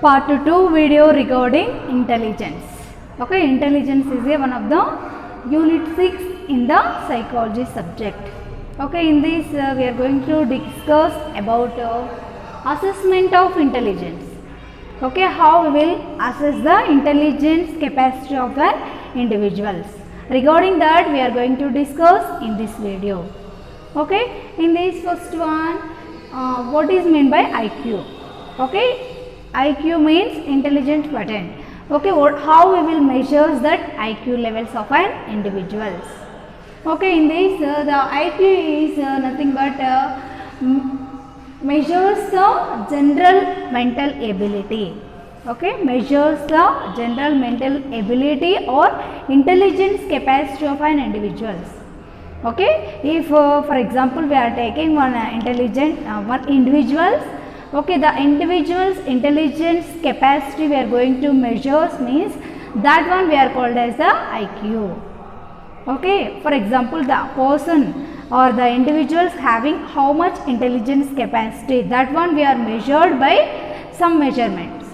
Part 2 video regarding intelligence. Okay, intelligence is one of the unit 6 in the psychology subject. Okay, in this we are going to discuss about assessment of intelligence. Okay, how we will assess the intelligence capacity of the individuals. Regarding that we are going to discuss in this video. Okay, in this first one, what is meant by IQ? Okay, IQ means intelligent quotient. Okay, how we will measure that IQ levels of an individuals? Okay, in this the IQ is nothing but measures the general mental ability. Okay, measures the general mental ability or intelligence capacity of an individuals. Okay, if for example we are taking one one individuals. Okay, the individual's intelligence capacity we are going to measure means that one we are called as the IQ. Okay, for example the person or the individuals having how much intelligence capacity, that one we are measured by some measurements.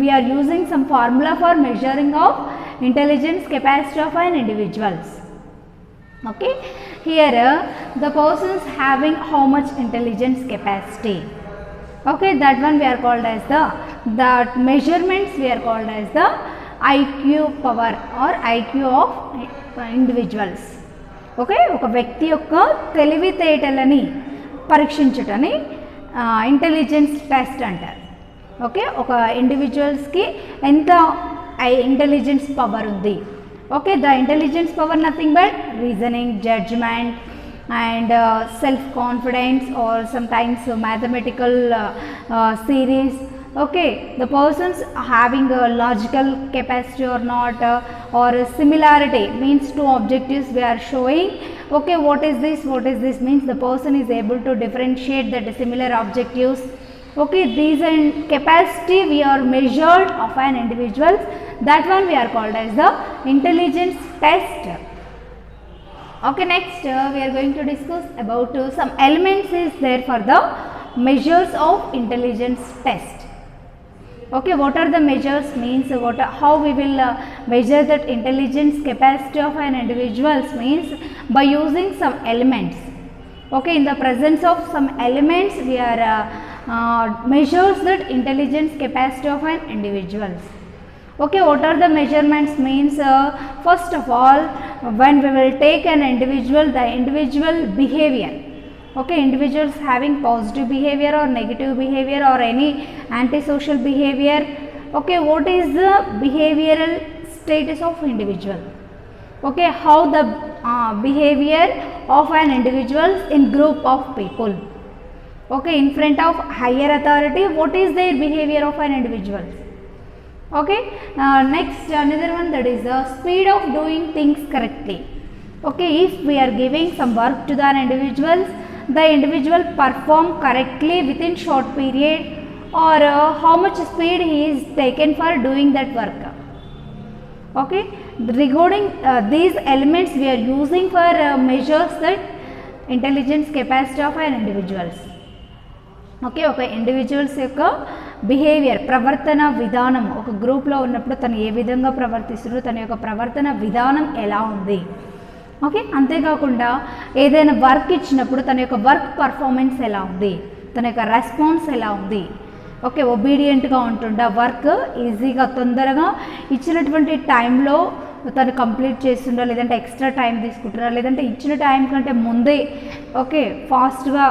We are using some formula for measuring of intelligence capacity of an individuals. Okay, here the persons having how much intelligence capacity. Okay, that one we are called as that measurements we are called as the IQ power or IQ of individuals. Okay, ఒక వ్యక్తి యొక్క తెలివితేటలని పరీక్షించుటని intelligence test అంటారు. Okay, ఒక ఇండివిజువల్స్కి ఎంత intelligence power ఉంది. Okay, the intelligence power nothing but reasoning, judgement and self-confidence or sometimes mathematical series. Okay, the persons having a logical capacity or not, or similarity means two objectives we are showing. Okay, what is this means the person is able to differentiate the similar objectives. Okay, these and capacity we are measured of an individual, that one we are called as the intelligence test. Okay, next we are going to discuss about some elements is there for the measures of intelligence test. Okay, what are the measures means how we will measure that intelligence capacity of an individuals means by using some elements. Okay, in the presence of some elements we are measures that intelligence capacity of an individuals. Okay, what are the measurements means first of all, when we will take an individual, the individual behavior. Okay, individuals having positive behavior or negative behavior or any antisocial behavior. Okay, what is the behavioral status of individual? Okay, how the behavior of an individual in group of people. Okay, in front of higher authority, what is their behavior of an individual? Okay, next another one, that is the speed of doing things correctly. Okay, if we are giving some work to the individuals, the individual perform correctly within short period, or how much speed he is taken for doing that work. Okay, regarding these elements we are using for measures that intelligence capacity of an individuals. Okay, ఒక individuals యొక్క behaviour, ప్రవర్తన విధానం, ఒక గ్రూప్లో ఉన్నప్పుడు తను ఏ విధంగా ప్రవర్తిస్తున్నారో, తన యొక్క ప్రవర్తన విధానం ఎలా ఉంది. ఓకే, అంతేకాకుండా ఏదైనా వర్క్ ఇచ్చినప్పుడు తన యొక్క వర్క్ పర్ఫార్మెన్స్ ఎలా ఉంది, తన యొక్క రెస్పాన్స్ ఎలా ఉంది. ఓకే, ఒబీడియంట్గా ఉంటుందా, వర్క్ ఈజీగా తొందరగా ఇచ్చినటువంటి టైంలో తను కంప్లీట్ చేస్తుందా, లేదంటే ఎక్స్ట్రా టైం తీసుకుంటున్నారా, లేదంటే ఇచ్చిన టైం కంటే ముందే ఓకే ఫాస్ట్గా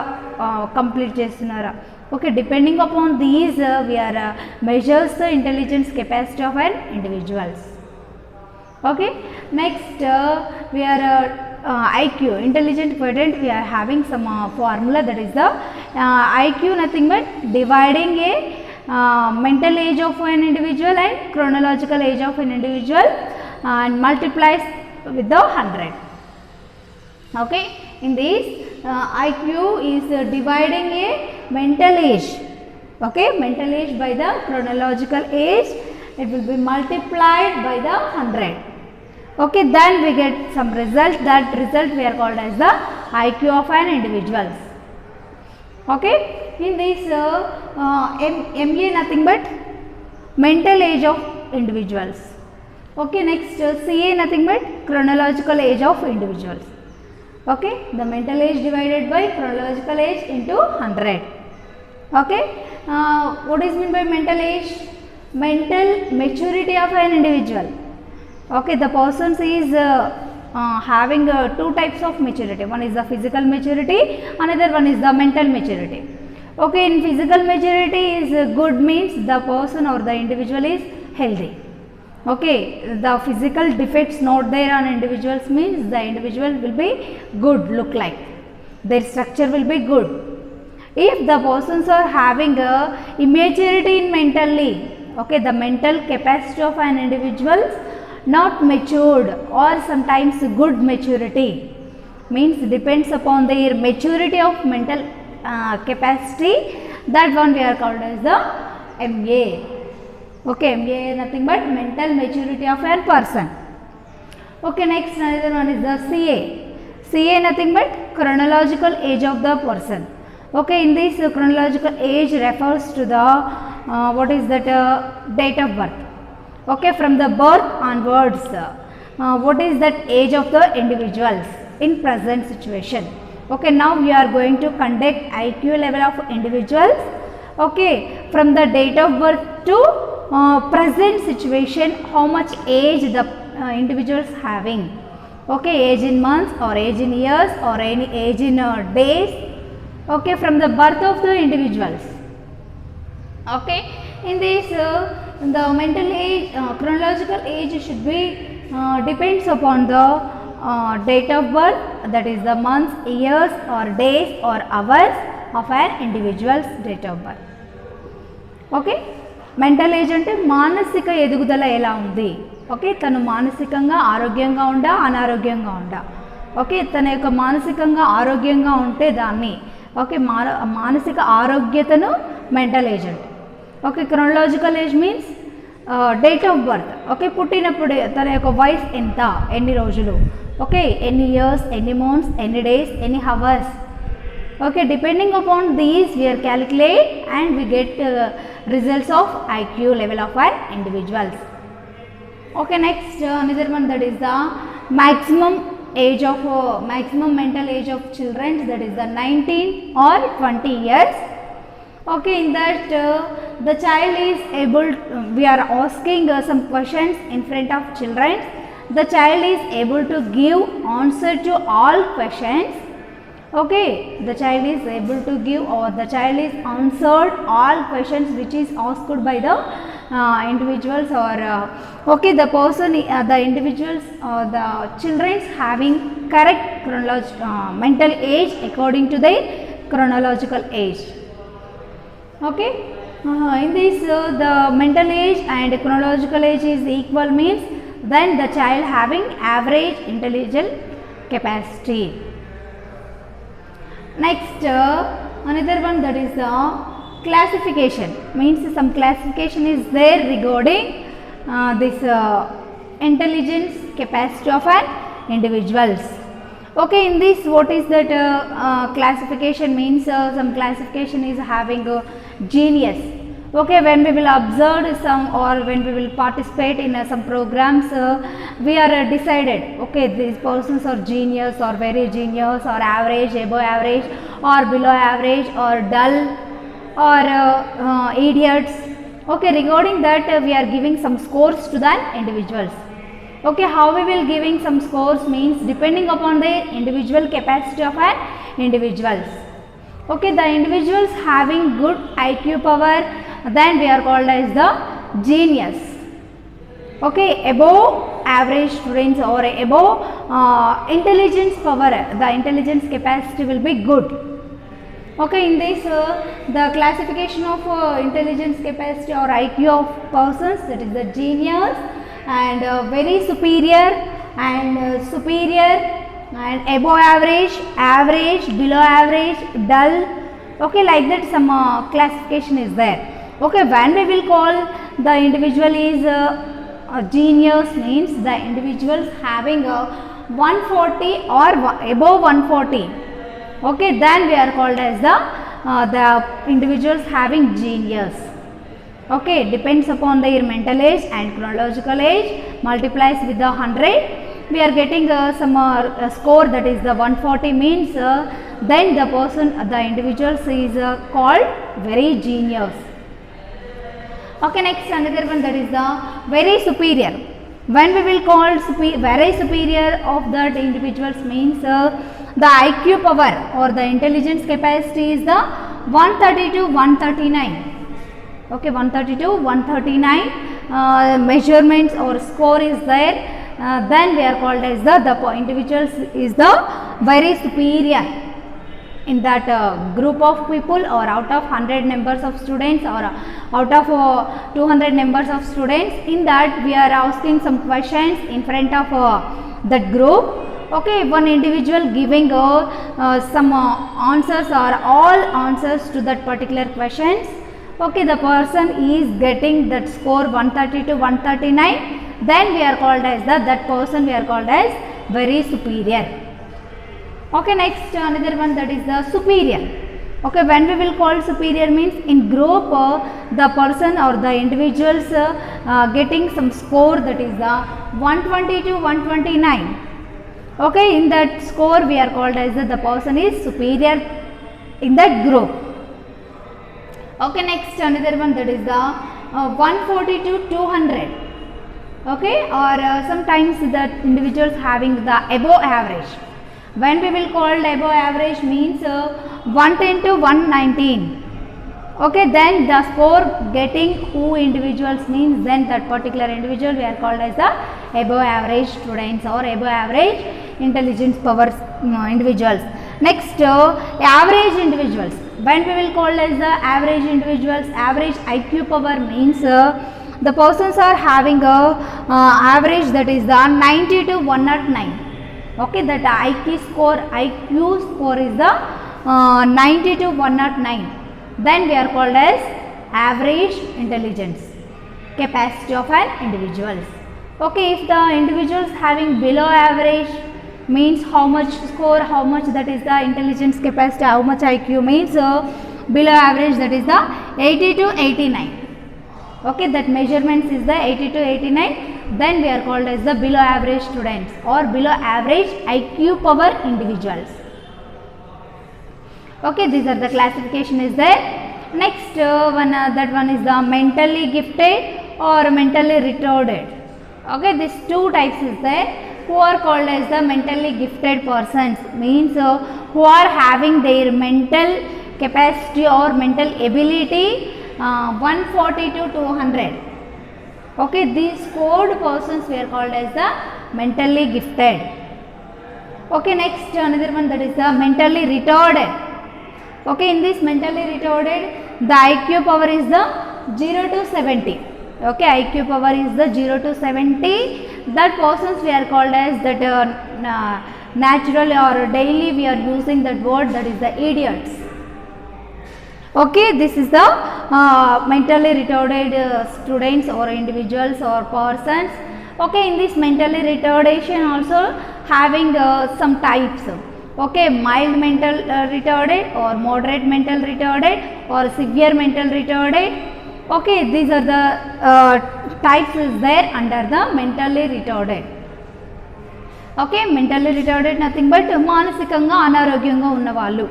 కంప్లీట్ చేస్తున్నారా. Okay, depending upon these we are measures the intelligence capacity of an individuals. Okay, next we are IQ, intelligent quotient, we are having some formula, that is the IQ nothing but dividing a mental age of an individual and chronological age of an individual and multiplies with the 100. Okay, in this IQ is dividing a mental age. Okay, mental age by the chronological age, it will be multiplied by the 100. Okay, then we get some result, that result we are called as the IQ of an individuals. Okay, in this MA nothing but mental age of individuals. Okay, next CA nothing but chronological age of individuals. Okay, the mental age divided by chronological age into 100. Okay, what is meant by mental age? Mental maturity of an individual. Okay, the person is having two types of maturity. One is the physical maturity, another one is the mental maturity. Okay, in physical maturity is good means the person or the individual is healthy. Okay, the physical defects not there on individuals means the individual will be good look like, their structure will be good. If the persons are having a immaturity in mentally, okay, the mental capacity of an individual not matured or sometimes good maturity means depends upon their maturity of mental capacity, that one we are called as the MA. Okay, MA is nothing but mental maturity of a person. Okay, next another one is the CA. CA nothing but chronological age of the person. Okay, in this chronological age refers to the what is that date of birth. Okay, from the birth onwards, what is that age of the individuals in present situation. Okay, now we are going to conduct IQ level of individuals. Okay, from the date of birth to present situation, how much age the individuals having. Okay, age in months or age in years or any age in days. Okay, from the birth of the individuals. Okay, in this the mental age, chronological age should be depends upon the date of birth, that is the months, years or days or hours of an individual's date of birth. Okay, mental age అంటే మానసిక ఎదుగుదల ఎలా ఉంది. Okay, తను మానసికంగా ఆరోగ్యంగా ఉండా అనారోగ్యంగా ఉండా. ఓకే, తన యొక్క మానసికంగా ఆరోగ్యంగా ఉంటే దాన్ని ఓకే మానసిక ఆరోగ్యతను మెంటల్ ఏజ్ అంటే. Okay, chronological age means date of birth. Okay, పుట్టినప్పుడు తన యొక్క వయసు ఎంత, ఎన్ని రోజులు, ఓకే ఎన్ని ఇయర్స్, ఎన్ని మంత్స్, ఎన్ని డేస్, ఎన్ని hours. Okay, depending upon these we are calculate and we get results of IQ level of our individuals. Okay, next another one, that is the maximum age of maximum mental age of children, that is the 19 or 20 years. Okay, in that the child is able we are asking some questions in front of children. The child is able to give answer to all questions. Okay, the child is able to give or the child is answered all questions which is asked by the individuals or okay, the person the individuals or the children having correct mental age according to their chronological age. Okay, in this the mental age and chronological age is equal means then the child having average intelligent capacity. Next another one, that is the classification, means some classification is there regarding this intelligence capacity of an individuals. Okay, in this what is that classification means some classification is having genius. Okay, when we will observe some or when we will participate in some programs we are decided, okay, these persons are genius or very genius or average, above average or below average or dull or idiots. Okay, regarding that we are giving some scores to the individuals. Okay, how we will giving some scores means depending upon the individual capacity of an individuals. Okay, the individuals having good IQ power, then we are called as the genius. Okay, above average students or above intelligence power, the intelligence capacity will be good. Okay, in this the classification of intelligence capacity or IQ of persons, that is the genius and very superior and superior and above average, average, below average, dull. Okay, like that some classification is there. Okay, when we will call the individual is a genius means the individuals having a 140 or above 140. Okay, then we are called as the the individuals having genius. Okay, depends upon their mental age and chronological age, multiplies with the 100. We are getting some score, that is the 140 means then the person, the individuals is called very genius. Okay, next another one, that is the very superior. When we will call very superior of that individuals means the IQ power or the intelligence capacity is the 130 to 139. Okay, 130 to 139 measurements or score is there, then we are called as the individuals is the very superior in that group of people, or out of 100 numbers of students, or out of 200 numbers of students. In that we are asking some questions in front of that group. Okay, one individual giving some answers or all answers to that particular questions. Okay, the person is getting that score 130 to 139, then we are called as that person we are called as very superior. Okay, next another one, that is the superior. Okay, when we will call superior means in group the person or the individuals getting some score, that is the 120 to 129. Okay, in that score we are called as the person is superior in that group. Okay, next another one, that is the 140 to 200. Okay, or sometimes the individuals having the above average. When we will call above average means 110 to 119. Okay, then the score getting who individuals means then that particular individual we are called as the above average students or above average intelligence power individuals. Next average individuals. When we will call as the average individuals, average IQ power means the persons are having a average, that is the 90 to 109. Okay, that IQ score is the 90 to 109. Then we are called as average intelligence capacity of an individuals. Okay, if the individuals having below average means how much score, how much that is the intelligence capacity, how much IQ means below average, that is the 80 to 89. Okay, that measurements is the 80 to 89, then we are called as the below average students or below average IQ power individuals. Okay, these are the classification is there. Next one, that one is the mentally gifted or mentally retarded. Okay, these two types is there. Who are called as the mentally gifted persons means who are having their mental capacity or mental ability 140 to 200. Okay, these scored persons we are called as the mentally gifted. Okay, next another one, that is the mentally retarded. Okay, in this mentally retarded the IQ power is the 0 to 70. Okay, IQ power is the 0 to 70. That persons we are called as that natural or daily we are using that word, that is the idiots. Okay, this is the mentally retarded students or individuals or persons. Okay, in this mentally retardation also having some types. Okay, mild mental retarded or moderate mental retarded or severe mental retarded. Okay, these are the types is there under the mentally retarded. Okay, mentally retarded nothing but మానసికంగా అనారోగ్యంగా ఉన్నవాళ్ళు.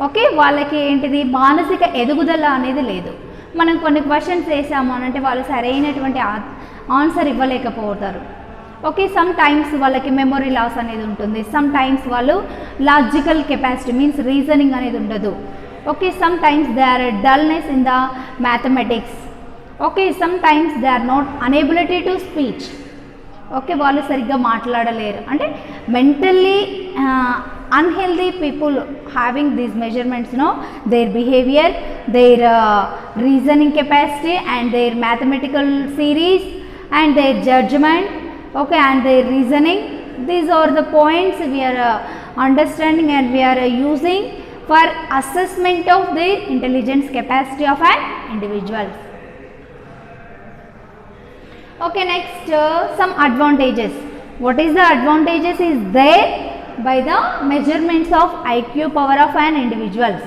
Okay, వాళ్ళకి ఏంటిది మానసిక ఎదుగుదల అనేది లేదు. మనం కొన్ని క్వశ్చన్స్ వేసాము అని అంటే వాళ్ళు సరైనటువంటి ఆన్సర్ ఇవ్వలేకపోతారు. ఓకే, సమ్ టైమ్స్ వాళ్ళకి మెమొరీ లాస్ అనేది ఉంటుంది. సమ్ టైమ్స్ వాళ్ళు లాజికల్ కెపాసిటీ మీన్స్ రీజనింగ్ అనేది ఉండదు. Okay, sometimes they are dullness in the mathematics. Okay, sometimes they are not inability to speech. Okay, వాళ్ళు సరిగ్గా మాట్లాడలేరు. అంటే mentally unhealthy people having these measurements, their behavior, their reasoning capacity and their mathematical series and their judgment, okay, and their reasoning. These are the points we are understanding and we are using for assessment of the intelligence capacity of an individual. Okay, next some advantages. What is the advantages is there by the measurements of IQ power of an individuals.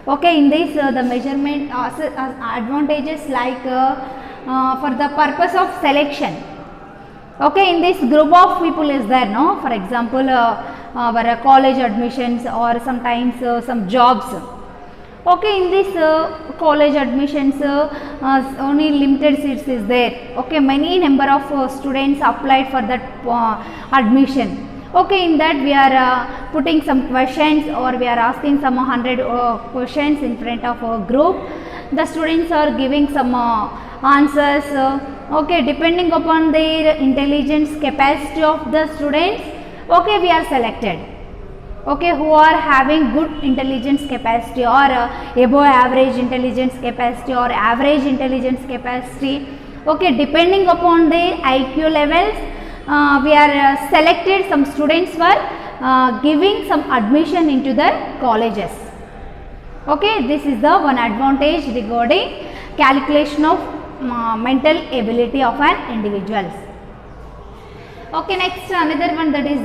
Okay, in this the measurement advantages like for the purpose of selection. Okay, in this group of people is there, no, for example our college admissions or sometimes some jobs. Okay, in this college admissions only limited seats is there. Okay, many number of students applied for that admission. Okay, in that we are putting some questions, or we are asking some 100 questions in front of a group. The students are giving some answers. Okay, depending upon their intelligence capacity of the students, okay, we are selected. Okay, who are having good intelligence capacity or above average intelligence capacity or average intelligence capacity. Okay, depending upon their IQ levels, we are selected some students for giving some admission into the colleges. Okay, this is the one advantage regarding calculation of mental ability of an individual. Okay, next another one, that is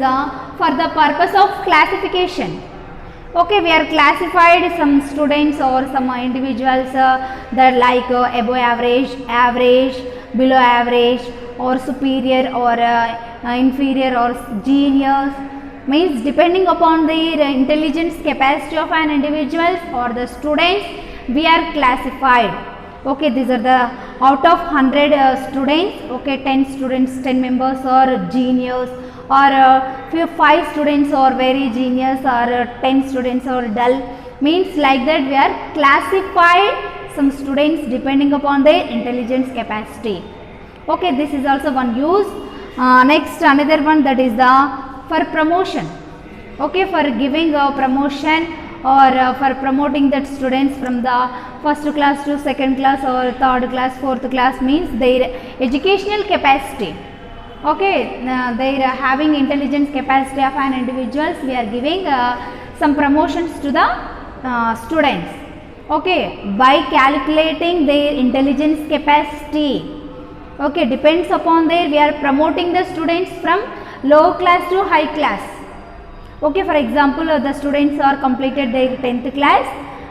for the purpose of classification. Okay, we are classified some students or some individuals that like above average, average, below average, or superior, or inferior, or genius. Means depending upon the intelligence capacity of an individual or the students, we are classified. Okay, these are the out of 100 students. Okay, 10 students, 10 members are genius, or 5 students are very genius, or 10 students are dull. Means like that we are classified some students depending upon their intelligence capacity. Okay, this is also one use. Next another one, that is the for promotion. Okay, for giving a promotion, or for promoting that students from the first class to second class or third class, fourth class, means their educational capacity. Okay, they are having intelligence capacity of an individuals, we are giving some promotions to the students. Okay, by calculating their intelligence capacity. Okay, depends upon their, we are promoting the students from low class to high class. Okay, for example the students are completed their 10th class.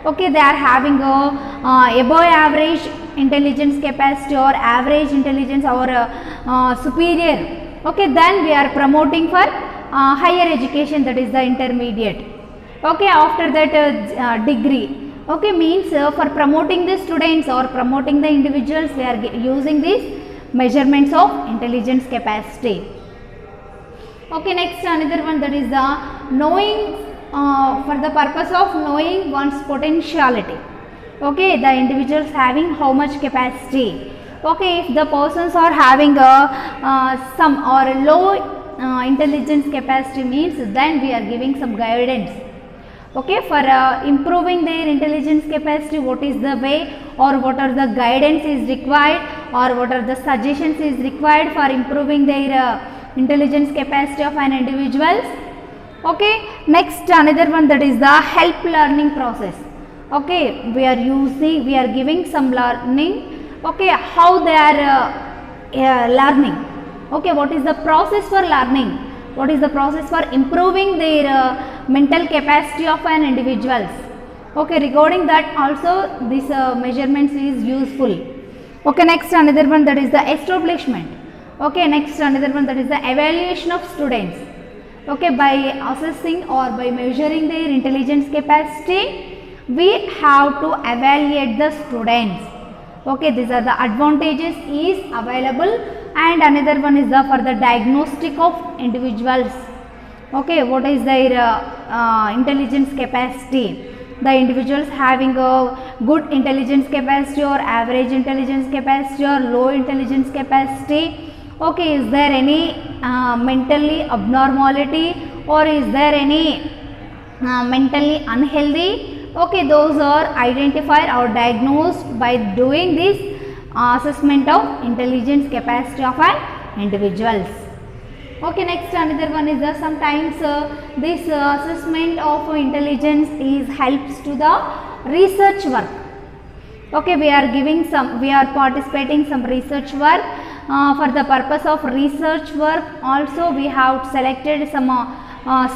Okay, they are having a above average intelligence capacity or average intelligence or superior. Okay, then we are promoting for higher education, that is the intermediate. Okay, after that degree. Okay, means for promoting the students or promoting the individuals, we are using these measurements of intelligence capacity. Okay, next another one, that is the knowing for the purpose of knowing one's potentiality. Okay, the individuals having how much capacity. Okay, if the persons are having some or low intelligence capacity, means then we are giving some guidance. Okay, for improving their intelligence capacity, what is the way or what are the guidance is required, or what are the suggestions is required for improving their intelligence capacity of an individuals. Okay, next another one, that is the help learning process. Okay, we are giving some learning. Okay, how they are learning. Okay, what is the process for learning, what is the process for improving their mental capacity of an individuals. Okay, regarding that also this measurements is useful. Okay, next another one, that is the establishment. Okay, next another one, that is the evaluation of students. Okay, by assessing or by measuring their intelligence capacity, we have to evaluate the students. Okay, these are the advantages is available, and another one is the for the diagnostic of individuals. Okay, what is their intelligence capacity. The individuals having a good intelligence capacity or average intelligence capacity or low intelligence capacity. Okay, is there any mentally abnormality, or is there any mentally unhealthy? Okay, those are identified or diagnosed by doing this assessment of intelligence capacity of an individuals. Okay, next another one is that sometimes this assessment of intelligence is helps to the research work. Okay, we are participating some research work. For the purpose of research work also we have selected some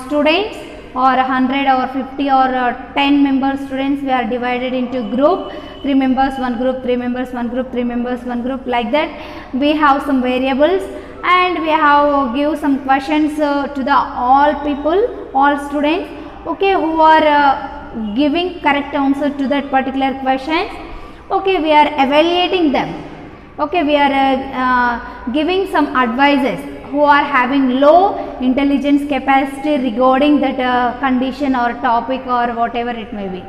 students. or 100 or 50 or 10 member students, we are divided into group, 3 members one group, 3 members one group, 3 members one group, like that. We have some variables and we have give some questions to the all people, all students, okay, who are giving correct answer to that particular questions. Okay, we are evaluating them. Okay, we are giving some advices who are having low intelligence capacity regarding that condition or topic or whatever it may be.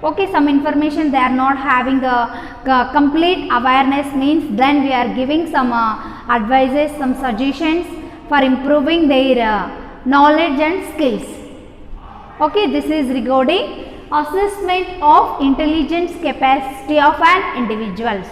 Okay, some information they are not having a complete awareness, means then we are giving some advices, some suggestions for improving their knowledge and skills. Okay, this is regarding assessment of intelligence capacity of an individuals.